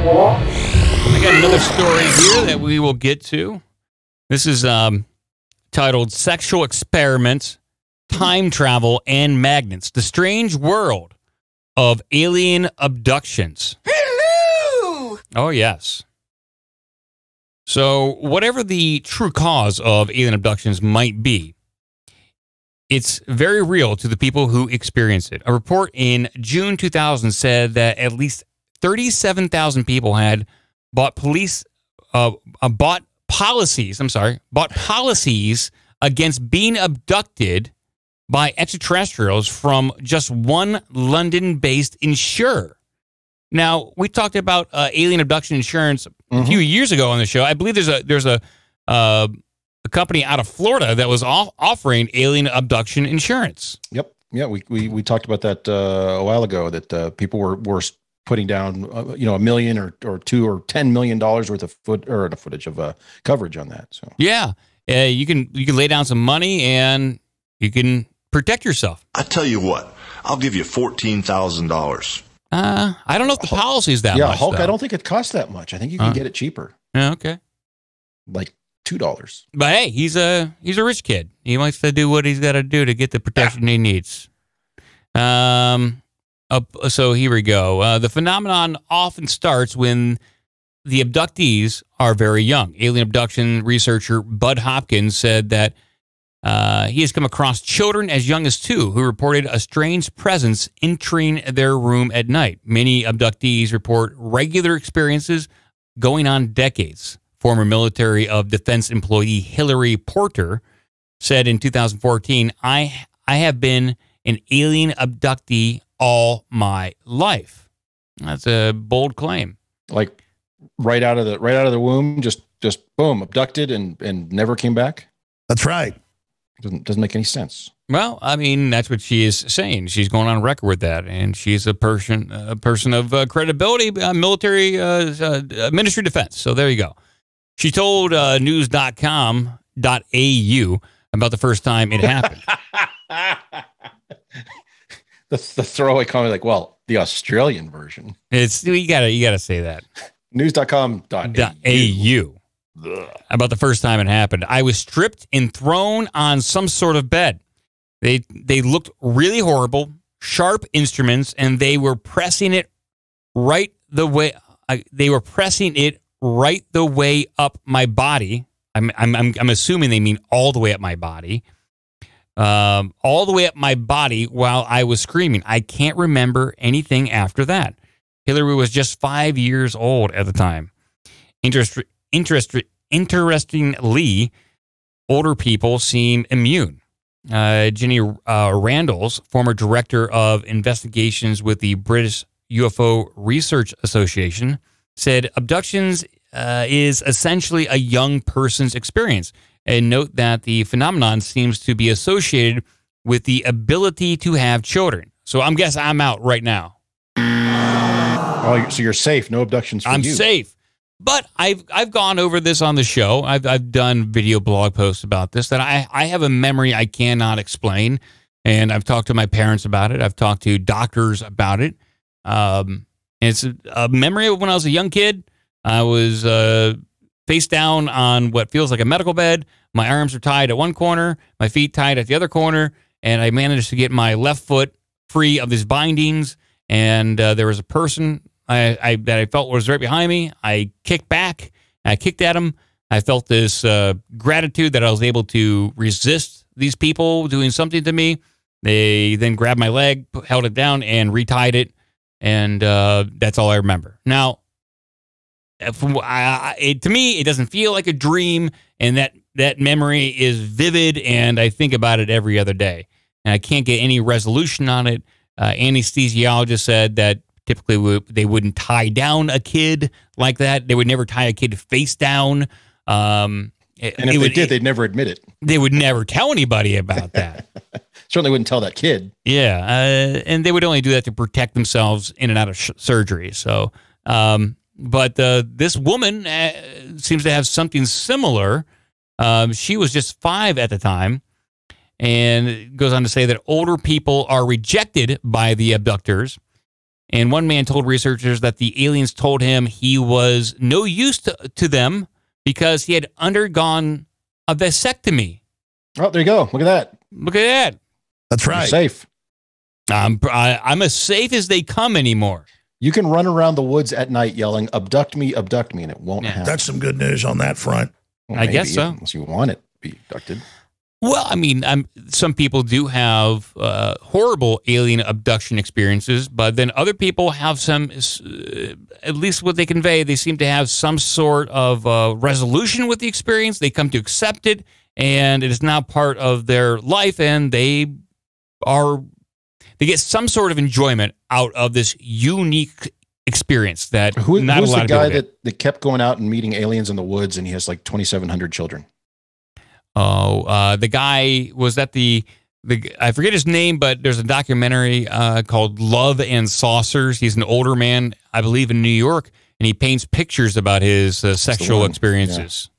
I got another story here that we will get to. This is titled Sexual Experiments, Time Travel, and Magnets. The Strange World of Alien Abductions. Hello! Oh, yes. So, whatever the true cause of alien abductions might be, it's very real to the people who experience it. A report in June 2000 said that at least 37,000 people had bought policies against being abducted by extraterrestrials from just one London-based insurer. Now, we talked about alien abduction insurance a few years ago on the show. I believe there's a company out of Florida that was offering alien abduction insurance. Yep. Yeah, we talked about that a while ago, that people were putting down $1 million or $2 or $10 million worth of footage of coverage on that. So yeah, you can lay down some money and you can protect yourself. I tell you what, I'll give you $14,000. I don't know if the policy is that much. Yeah, Hulk, though. I don't think it costs that much. I think you can get it cheaper. Yeah, okay. Like $2. But hey, he's a rich kid. He wants to do what he's got to do to get the protection he needs. So here we go. The phenomenon often starts when the abductees are very young. Alien abduction researcher Bud Hopkins said that he has come across children as young as 2 who reported a strange presence entering their room at night. Many abductees report regular experiences going on decades. Former military of defense employee Hillary Porter said in 2014, I have been an alien abductee all my life. That's a bold claim. Like right out of the womb, just boom, abducted and never came back. That's right. Doesn't make any sense. Well, I mean, that's what she is saying. She's going on record with that, and she's a person of credibility, military, ministry of defense. So there you go. She told news.com.au about the first time it happened. The throwaway comment, like, well, the Australian version. It's you gotta say that. News.com.au. About the first time it happened. I was stripped and thrown on some sort of bed. They looked really horrible, sharp instruments, and they were pressing it right the way up my body. I'm assuming they mean all the way up my body. All the way up my body while I was screaming. I can't remember anything after that. Hillary was just 5 years old at the time. Interestingly, older people seem immune. Jenny Randalls, former director of investigations with the British UFO Research Association, said abductions is essentially a young person's experience. And note that the phenomenon seems to be associated with the ability to have children. So I'm guessing I'm out right now. Oh, so you're safe. No abductions for you. I'm safe. But I've gone over this on the show. I've done video blog posts about this, that I have a memory I cannot explain. And I've talked to my parents about it. I've talked to doctors about it. It's a memory of when I was a young kid. I was face down on what feels like a medical bed. My arms are tied at one corner, my feet tied at the other corner, and I managed to get my left foot free of these bindings. And there was a person that I felt was right behind me. I kicked back. I kicked at him. I felt this gratitude that I was able to resist these people doing something to me. They then grabbed my leg, held it down, and retied it. And that's all I remember. Now, to me, it doesn't feel like a dream, and that memory is vivid, and I think about it every other day. And I can't get any resolution on it. Anesthesiologist said that typically they wouldn't tie down a kid like that. They would never tie a kid face down. And if they did, they'd never admit it. They would never tell anybody about that. Certainly wouldn't tell that kid. Yeah, and they would only do that to protect themselves in and out of surgery. So, but this woman seems to have something similar. She was just 5 at the time, and it goes on to say that older people are rejected by the abductors, And one man told researchers that the aliens told him he was no use to them because he had undergone a vasectomy. Oh, there you go. Look at that. Look at that. That's right. You're safe. I'm as safe as they come anymore. You can run around the woods at night yelling, abduct me, and it won't happen. That's some good news on that front. Well, I guess so. Unless you want it to be abducted. Well, I mean, some people do have horrible alien abduction experiences, but then other people have some, at least what they convey, they seem to have some sort of resolution with the experience. They come to accept it, and it is now part of their life, and they get some sort of enjoyment out of this unique experience that who's not a lot the of guy people get. that kept going out and meeting aliens in the woods, and he has like 2,700 children? Oh, the guy was that the I forget his name, but there's a documentary called Love and Saucers. He's an older man, I believe, in New York, and he paints pictures about his sexual experiences.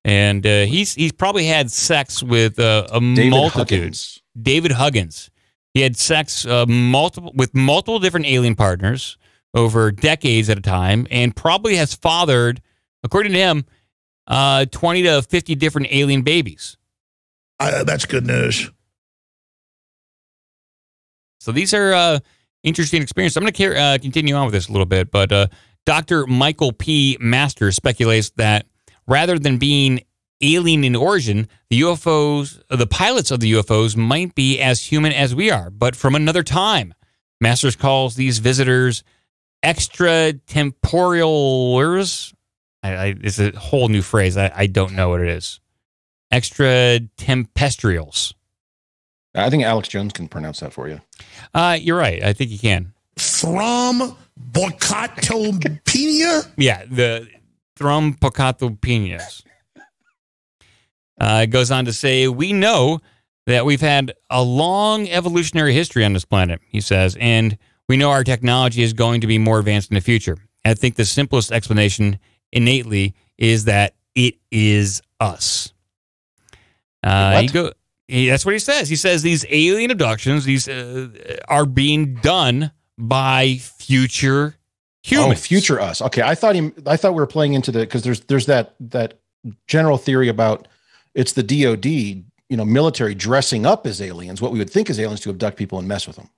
Yeah. And he's probably had sex with a multitude. David Huggins. He had sex with multiple different alien partners over decades at a time, and probably has fathered, according to him, 20 to 50 different alien babies. That's good news. So these are interesting experiences. I'm going to continue on with this a little bit, but Dr. Michael P. Masters speculates that rather than being alien in origin, the pilots of the UFOs might be as human as we are, but from another time. Masters calls these visitors extratemporalers. It's a whole new phrase. I don't know what it is. Extratempestrials. I think Alex Jones can pronounce that for you. You're right. I think he can. Thrombocytopenia? Yeah, the thrombocytopenias. It goes on to say, we know that we've had a long evolutionary history on this planet, he says, and we know our technology is going to be more advanced in the future. I think the simplest explanation innately is that it is us. That's what he says. He says these alien abductions, these are being done by future humans. Oh, future us. Okay, I thought we were playing into because there's that general theory about it's the DOD, military dressing up as aliens, what we would think is aliens, to abduct people and mess with them.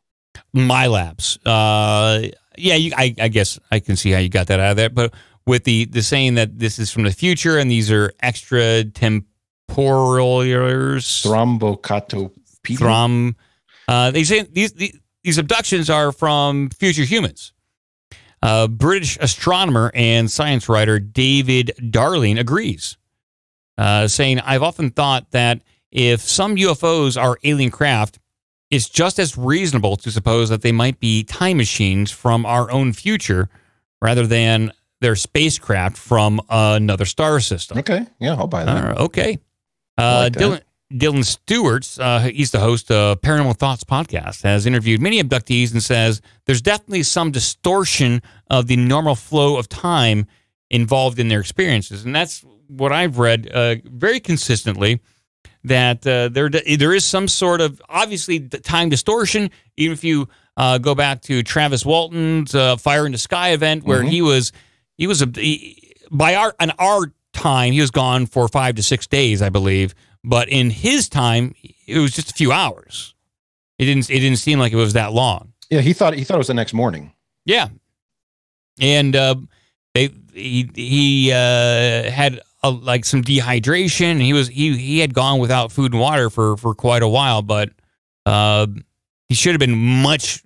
My labs. I guess I can see how you got that out of there, but with the saying that this is from the future and these are extratemporalers. Thrombocytopenia. They say these abductions are from future humans. British astronomer and science writer David Darling agrees, saying, I've often thought that if some UFOs are alien craft, it's just as reasonable to suppose that they might be time machines from our own future rather than their spacecraft from another star system. Okay. Yeah, I'll buy that. Okay. Like Dylan Stewart, he's the host of Paranormal Thoughts podcast, has interviewed many abductees and says there's definitely some distortion of the normal flow of time involved in their experiences. And that's what I've read very consistently, that there is some sort of, obviously, time distortion, even if you go back to Travis Walton's Fire in the Sky event, where he was by our time, he was gone for 5 to 6 days, I believe. But in his time, it was just a few hours. It didn't seem like it was that long. Yeah, he thought it was the next morning. Yeah, and he had like some dehydration. And he had gone without food and water for quite a while, but he should have been much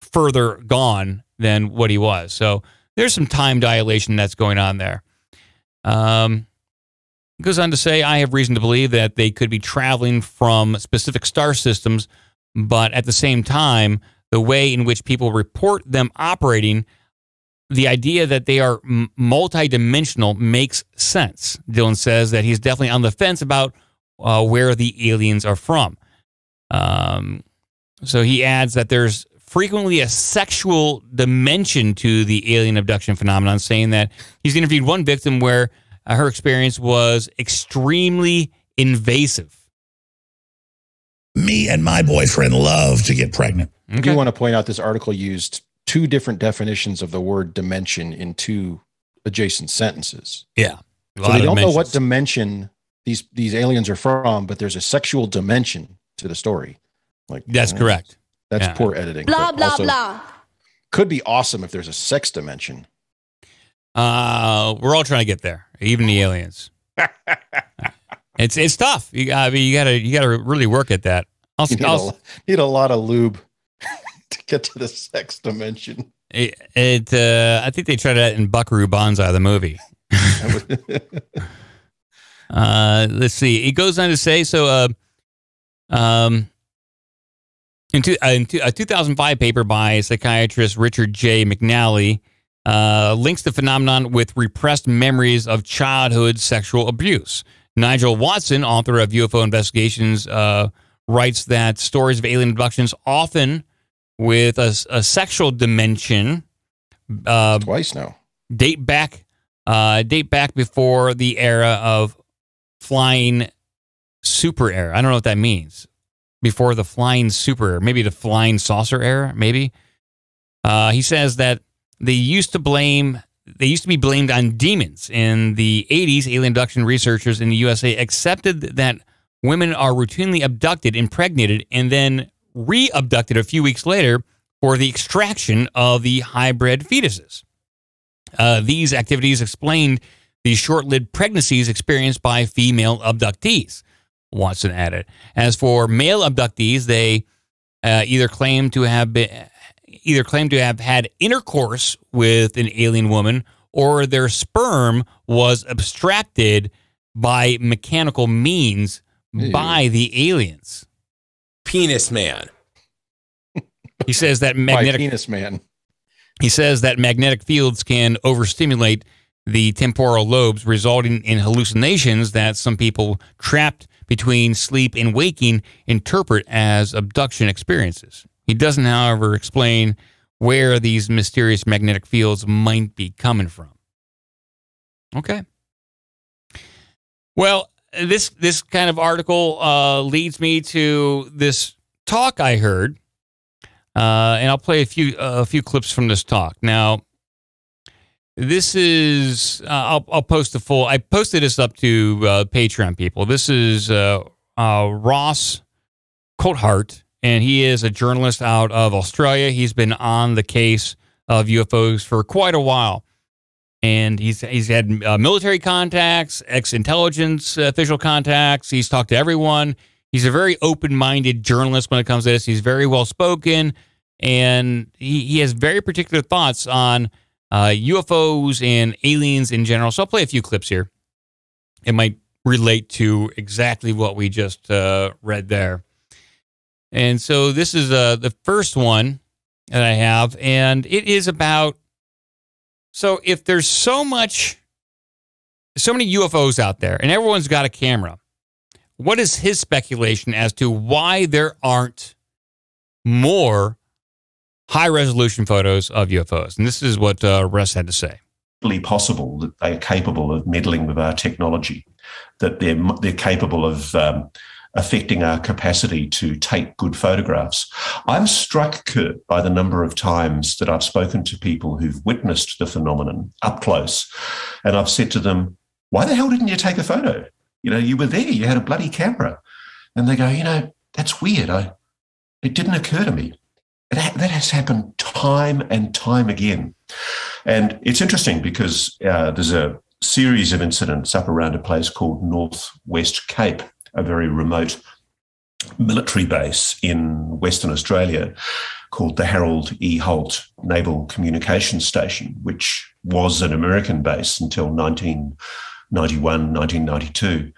further gone than what he was. So there's some time dilation that's going on there. Goes on to say, I have reason to believe that they could be traveling from specific star systems, but at the same time, the way in which people report them operating, the idea that they are multidimensional makes sense. Dylan says that he's definitely on the fence about where the aliens are from. So he adds that there's frequently a sexual dimension to the alien abduction phenomenon, saying that he's interviewed one victim where her experience was extremely invasive. Me and my boyfriend love to get pregnant. I do want to point out this article used two different definitions of the word dimension in two adjacent sentences. Yeah. So they don't know what dimension these aliens are from, but there's a sexual dimension to the story. Like that's correct. That's poor editing. Blah, blah, blah. Could be awesome if there's a sex dimension. We're all trying to get there, even the aliens. It's tough. You gotta really work at that. Need a lot of lube to get to the sex dimension. I think they tried that in Buckaroo Banzai, the movie. Let's see. It goes on to say, in a 2005 paper by psychiatrist Richard J. McNally, links the phenomenon with repressed memories of childhood sexual abuse. Nigel Watson, author of UFO Investigations, writes that stories of alien abductions, often with a sexual dimension, twice now, date back before the era of flying super era. I don't know what that means. Before the flying super era, maybe the flying saucer era, maybe. He says that they used to be blamed on demons. In the 80s, alien abduction researchers in the USA accepted that women are routinely abducted, impregnated, and then re-abducted a few weeks later for the extraction of the hybrid fetuses. These activities explained the short-lived pregnancies experienced by female abductees, Watson added. As for male abductees, they either claim to have had intercourse with an alien woman, or their sperm was abstracted by mechanical means by the aliens. Penis man. He says that penis man. He says that magnetic fields can overstimulate the temporal lobes, resulting in hallucinations that some people trapped between sleep and waking interpret as abduction experiences. He doesn't, however, explain where these mysterious magnetic fields might be coming from. Okay. Well, this kind of article leads me to this talk I heard, and I'll play a few clips from this talk. Now, this is I'll post the full. I posted this up to Patreon people. This is Ross Coulthart, and he is a journalist out of Australia. He's been on the case of UFOs for quite a while, and he's had military contacts, ex-intelligence official contacts. He's talked to everyone. He's a very open-minded journalist when it comes to this. He's very well-spoken, and he has very particular thoughts on UFOs and aliens in general. So I'll play a few clips here. It might relate to exactly what we just read there. And so this is the first one that I have, and it is about, so if there's so many UFOs out there, and everyone's got a camera, what is his speculation as to why there aren't more high-resolution photos of UFOs? And this is what Russ had to say. Possible that they are capable of meddling with our technology, that they're capable of affecting our capacity to take good photographs. I'm struck, Kurt, by the number of times that I've spoken to people who've witnessed the phenomenon up close, and I've said to them, why the hell didn't you take a photo? You were there, you had a bloody camera. And they go, that's weird. It didn't occur to me. That has happened time and time again. And it's interesting because there's a series of incidents up around a place called Northwest Cape, a very remote military base in Western Australia called the Harold E. Holt Naval Communications Station, which was an American base until 1991, 1992.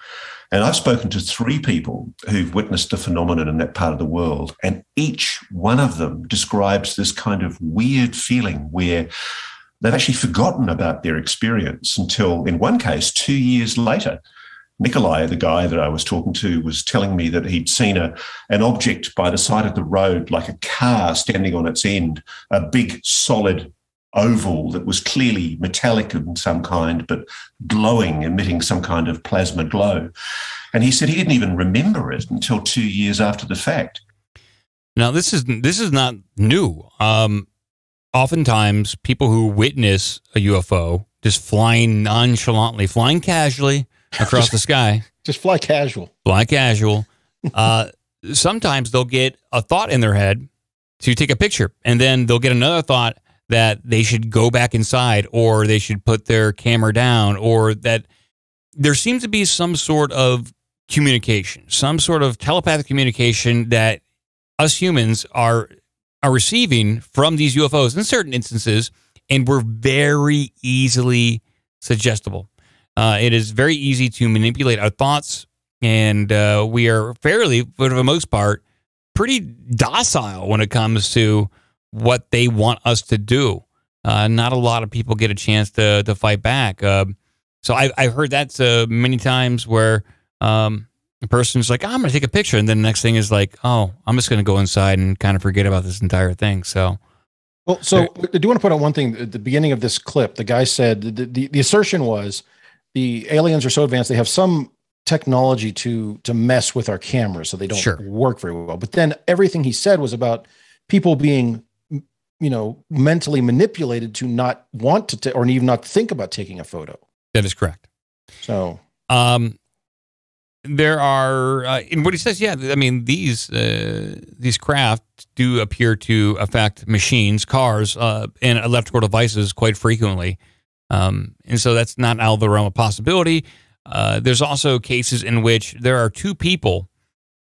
And I've spoken to 3 people who've witnessed the phenomenon in that part of the world, and each one of them describes this kind of weird feeling where they've actually forgotten about their experience until, in one case, 2 years later. Nikolai, the guy that I was talking to, was telling me that he'd seen an object by the side of the road, like a car standing on its end, a big solid oval that was clearly metallic of some kind, but glowing, emitting some kind of plasma glow. And he said he didn't even remember it until 2 years after the fact. Now, this is not new. oftentimes people who witness a UFO just flying nonchalantly, flying casually across the sky. Just fly casual. Fly casual. Sometimes they'll get a thought in their head to take a picture, and then they'll get another thought that they should go back inside, or they should put their camera down, or that there seems to be some sort of communication, some sort of telepathic communication that us humans are receiving from these UFOs in certain instances, and we're very easily suggestible. It is very easy to manipulate our thoughts, and we are fairly, for the most part, pretty docile when it comes to what they want us to do. Not a lot of people get a chance to fight back. So I've heard that many times where a person's like, I'm going to take a picture. And then the next thing is like, oh, I'm just going to go inside and kind of forget about this entire thing. So, well, so I do want to put on one thing. At the beginning of this clip, the guy said the assertion was the aliens are so advanced, they have some technology to mess with our cameras so they don't work very well. But then everything he said was about people being, mentally manipulated to not want to, or even not think about taking a photo. That is correct. So, there are, in what he says, yeah, I mean, these craft do appear to affect machines, cars, and electrical devices quite frequently. And so that's not out of the realm of possibility. There's also cases in which there are two people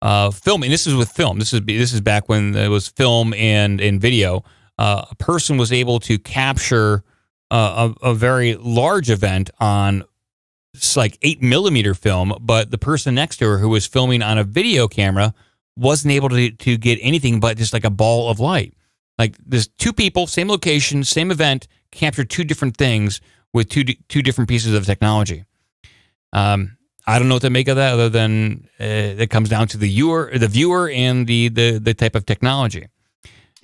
filming. This is with film. This is back when there was film and video. A person was able to capture a very large event on like 8mm film, but the person next to her who was filming on a video camera wasn't able to get anything but just like a ball of light. Like there's two people, same location, same event, captured two different things with two different pieces of technology. I don't know what to make of that, other than it comes down to the viewer and the type of technology.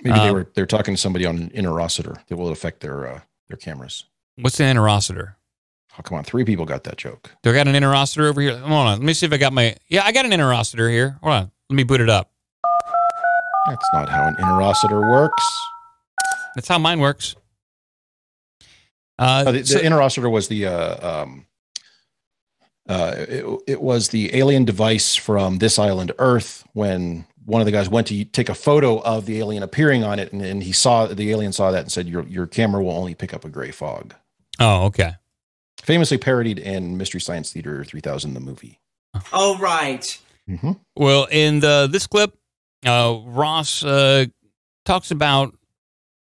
Maybe they're talking to somebody on an interocitor that will affect their cameras. What's an interocitor? Oh, come on. 3 people got that joke. Do I got an interocitor over here? Hold on. Let me see if I got I got an interocitor here. Hold on. Let me boot it up. That's not how an interocitor works. That's how mine works. The interocitor was it was the alien device from this island Earth, when one of the guys went to take a photo of the alien appearing on it, and the alien saw that and said, your camera will only pick up a gray fog. Oh, okay. Famously parodied in Mystery Science Theater 3000, the movie. Oh, right. Mm-hmm. Well, in this clip, Ross talks about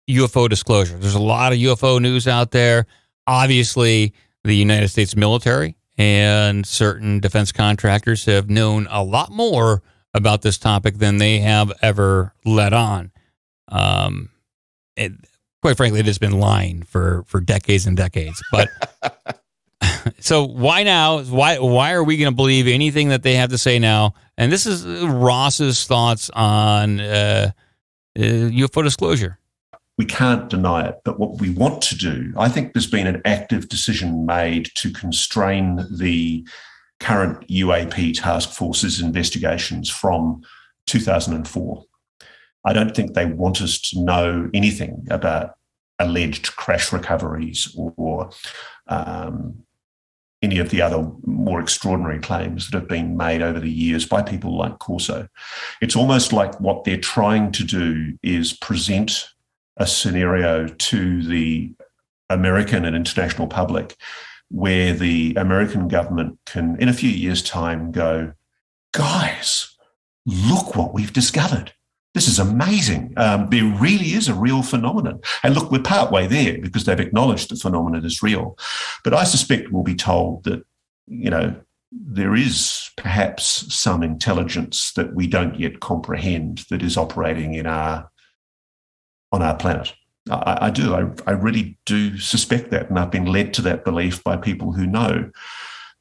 UFO disclosure. There's a lot of UFO news out there. Obviously, the United States military and certain defense contractors have known a lot more about this topic than they have ever let on. Quite frankly, it has been lying for decades and decades. But so why now? Why are we going to believe anything that they have to say now? And this is Ross's thoughts on UFO disclosure. We can't deny it, but what we want to do, I think there's been an active decision made to constrain the current UAP task force's investigations from 2004. I don't think they want us to know anything about alleged crash recoveries or any of the other more extraordinary claims that have been made over the years by people like Corso. It's almost like what they're trying to do is present a scenario to the American and international public where the American government can, in a few years' time, go, guys, look what we've discovered. This is amazing. There really is a real phenomenon. And look, we're partway there because they've acknowledged the phenomenon is real. But I suspect we'll be told that, there is perhaps some intelligence that we don't yet comprehend that is operating on our planet. I do. I really do suspect that, and I've been led to that belief by people who know.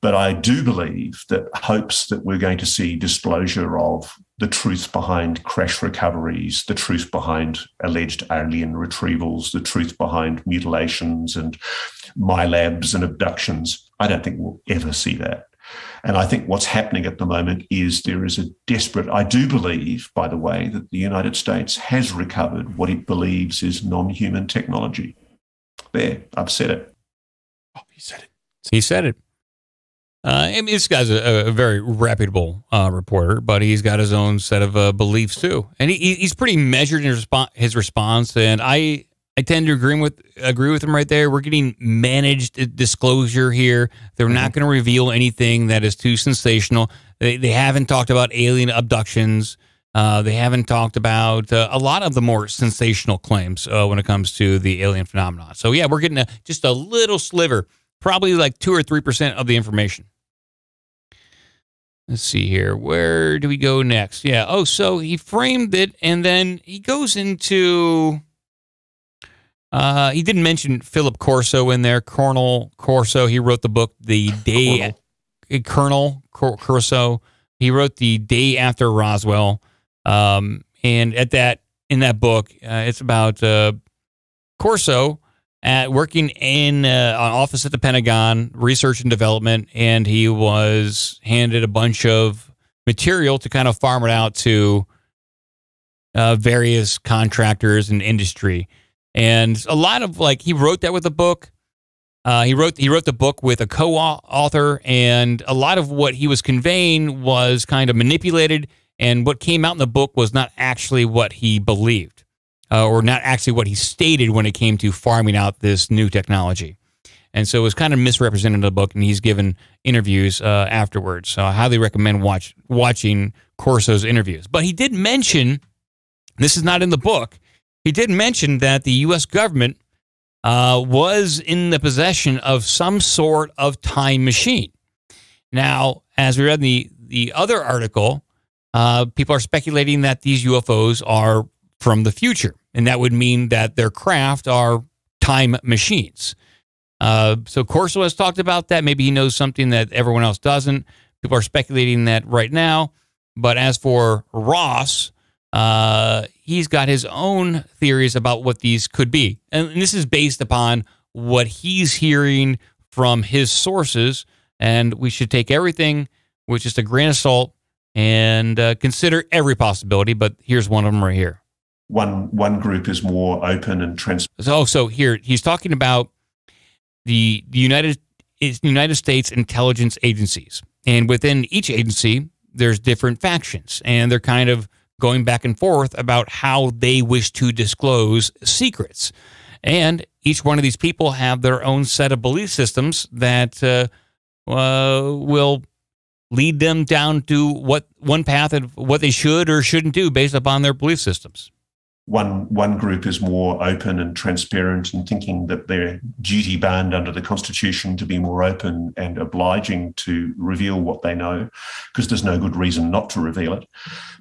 But I do believe that hopes that we're going to see disclosure of the truth behind crash recoveries, the truth behind alleged alien retrievals, the truth behind mutilations and MyLabs and abductions, I don't think we'll ever see that. And I think what's happening at the moment is there is a desperate, I do believe, by the way, that the United States has recovered what it believes is non-human technology. There, I've said it. Oh, he said it. He said it. I mean, this guy's a very reputable reporter, but he's got his own set of beliefs too, and he's pretty measured in his response. And I tend to agree with him right there. We're getting managed disclosure here. They're not going to reveal anything that is too sensational. They haven't talked about alien abductions. They haven't talked about a lot of the more sensational claims when it comes to the alien phenomenon. So yeah, we're getting just a little sliver, probably like 2 or 3% of the information. Let's see here. Where do we go next? Yeah. Oh, so he framed it, and then he goes into. He didn't mention Philip Corso in there. Colonel Corso. He wrote the book The Day. Colonel Corso. He wrote The Day After Roswell. And in that book, it's about Corso working in an office at the Pentagon, research and development, and he was handed a bunch of material to kind of farm it out to various contractors and industry. And a lot of he wrote that with a book. He wrote the book with a co-author, and a lot of what he was conveying was kind of manipulated, and what came out in the book was not actually what he believed. Or not actually what he stated when it came to farming out this new technology. And so it was kind of misrepresented in the book, and he's given interviews afterwards. So I highly recommend watching Corso's interviews. But he did mention, this is not in the book, he did mention that the U.S. government was in the possession of some sort of time machine. Now, as we read in the other article, people are speculating that these UFOs are from the future, and that would mean that their craft are time machines. So Corso has talked about that. Maybe he knows something that everyone else doesn't. People are speculating that right now. But as for Ross, he's got his own theories about what these could be. And this is based upon what he's hearing from his sources, and we should take everything with just a grain of salt and consider every possibility. But here's one of them right here. One group is more open and transparent. So here he's talking about the United States intelligence agencies, and within each agency there's different factions, and they're kind of going back and forth about how they wish to disclose secrets. And each one of these people have their own set of belief systems that will lead them down to one path of what they should or shouldn't do based upon their belief systems. One group is more open and transparent and thinking that they're duty bound under the Constitution to be more open and obliging to reveal what they know, because there's no good reason not to reveal it.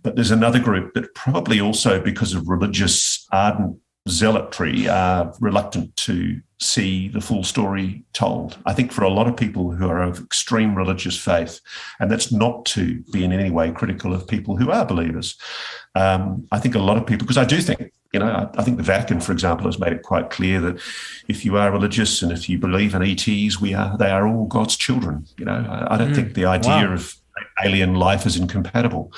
But there's another group that probably also, because of religious ardent zealotry, are reluctant to see the full story told. I think for a lot of people who are of extreme religious faith, and that's not to be in any way critical of people who are believers, I think a lot of people, because I do think, I think the Vatican, for example, has made it quite clear that if you are religious and if you believe in ETs, they are all God's children. I don't think the idea of alien life is incompatible,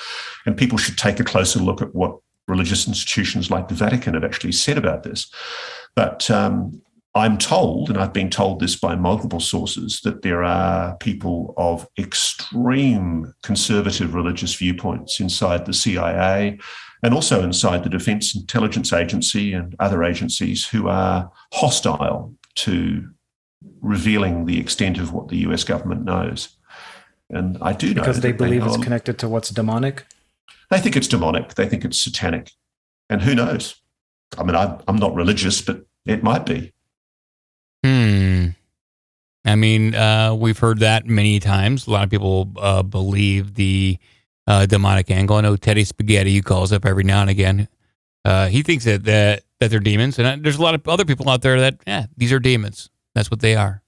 and people should take a closer look at what religious institutions like the Vatican have actually said about this. But I'm told, and I've been told this by multiple sources, that there are people of extreme conservative religious viewpoints inside the CIA and also inside the Defense Intelligence Agency and other agencies who are hostile to revealing the extent of what the US government knows. And I do know because they believe it's connected to what's demonic? They think it's demonic. They think it's satanic. And who knows? I mean, I'm not religious, but it might be. I mean, we've heard that many times. A lot of people believe the demonic angle. I know Teddy Spaghetti, who calls up every now and again. He thinks that they're demons. And there's a lot of other people out there that, these are demons. That's what they are.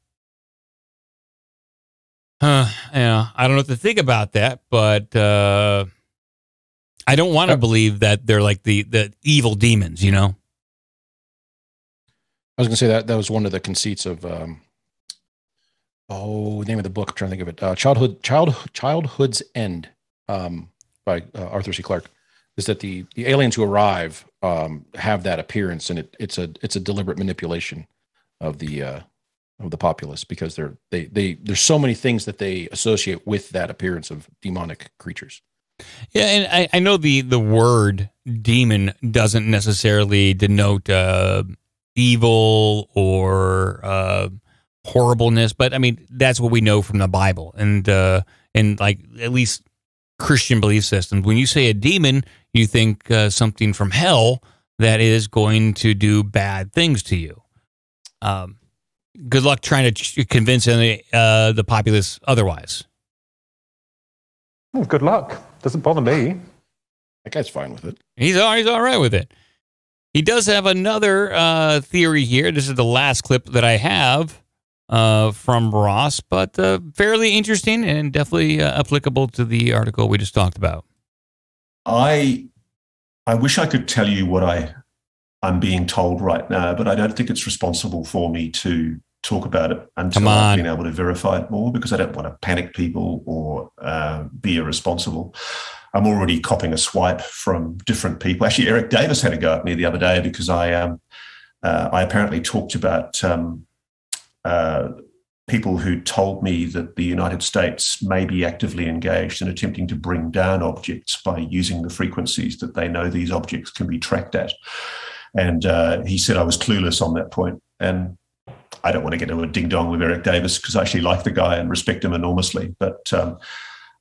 I don't know what to think about that, but I don't want to believe that they're like the evil demons, I was going to say that was one of the conceits of the name of the book, I'm trying to think of it. Childhood's End, by Arthur C. Clarke, is that the aliens who arrive have that appearance, and it's a deliberate manipulation of the populace, because there's so many things that they associate with that appearance of demonic creatures. Yeah, and I know the word demon doesn't necessarily denote evil or horribleness, but I mean that's what we know from the Bible and like at least Christian belief systems. When you say a demon, you think something from hell that is going to do bad things to you. Good luck trying to convince the populace otherwise. Well, good luck. Doesn't bother me. That guy's fine with it. He's all right with it. He does have another theory here. This is the last clip that I have from Ross, but fairly interesting and definitely applicable to the article we just talked about. I wish I could tell you what I'm being told right now, but I don't think it's responsible for me to talk about it until I've been able to verify it more, because I don't want to panic people or be irresponsible. I'm already copping a swipe from different people. Actually, Eric Davis had a go at me the other day because I apparently talked about people who told me that the United States may be actively engaged in attempting to bring down objects by using the frequencies that they know these objects can be tracked at. And he said I was clueless on that point. And I don't want to get into a ding-dong with Eric Davis because I actually like the guy and respect him enormously. But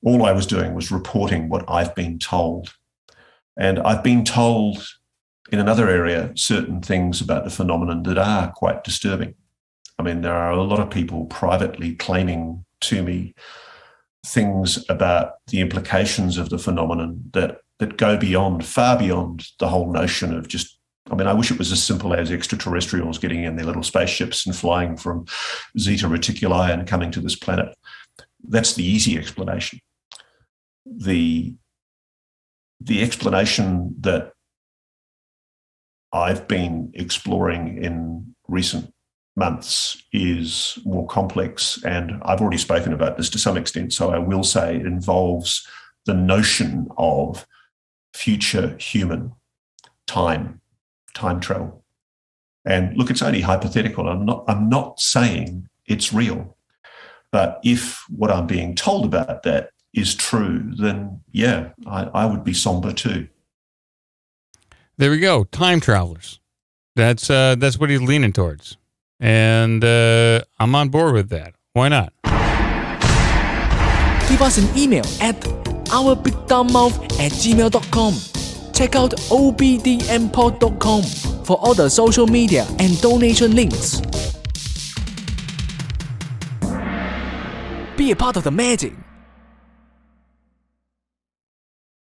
all I was doing was reporting what I've been told. And I've been told in another area certain things about the phenomenon that are quite disturbing. I mean, there are a lot of people privately claiming to me things about the implications of the phenomenon that go beyond, far beyond the whole notion of just, I mean, I wish it was as simple as extraterrestrials getting in their little spaceships and flying from Zeta Reticuli and coming to this planet. That's the easy explanation. The explanation that I've been exploring in recent months is more complex, and I've already spoken about this to some extent, so I will say it involves the notion of future human time travel. And look, it's only hypothetical. I'm not saying it's real, but if what I'm being told about that is true, then yeah, I would be somber too. There we go. Time travelers. That's what he's leaning towards. And I'm on board with that. Why not? Give us an email at ourbigdumbmouth@gmail.com. Check out obdmpod.com for all the social media and donation links. Be a part of the magic.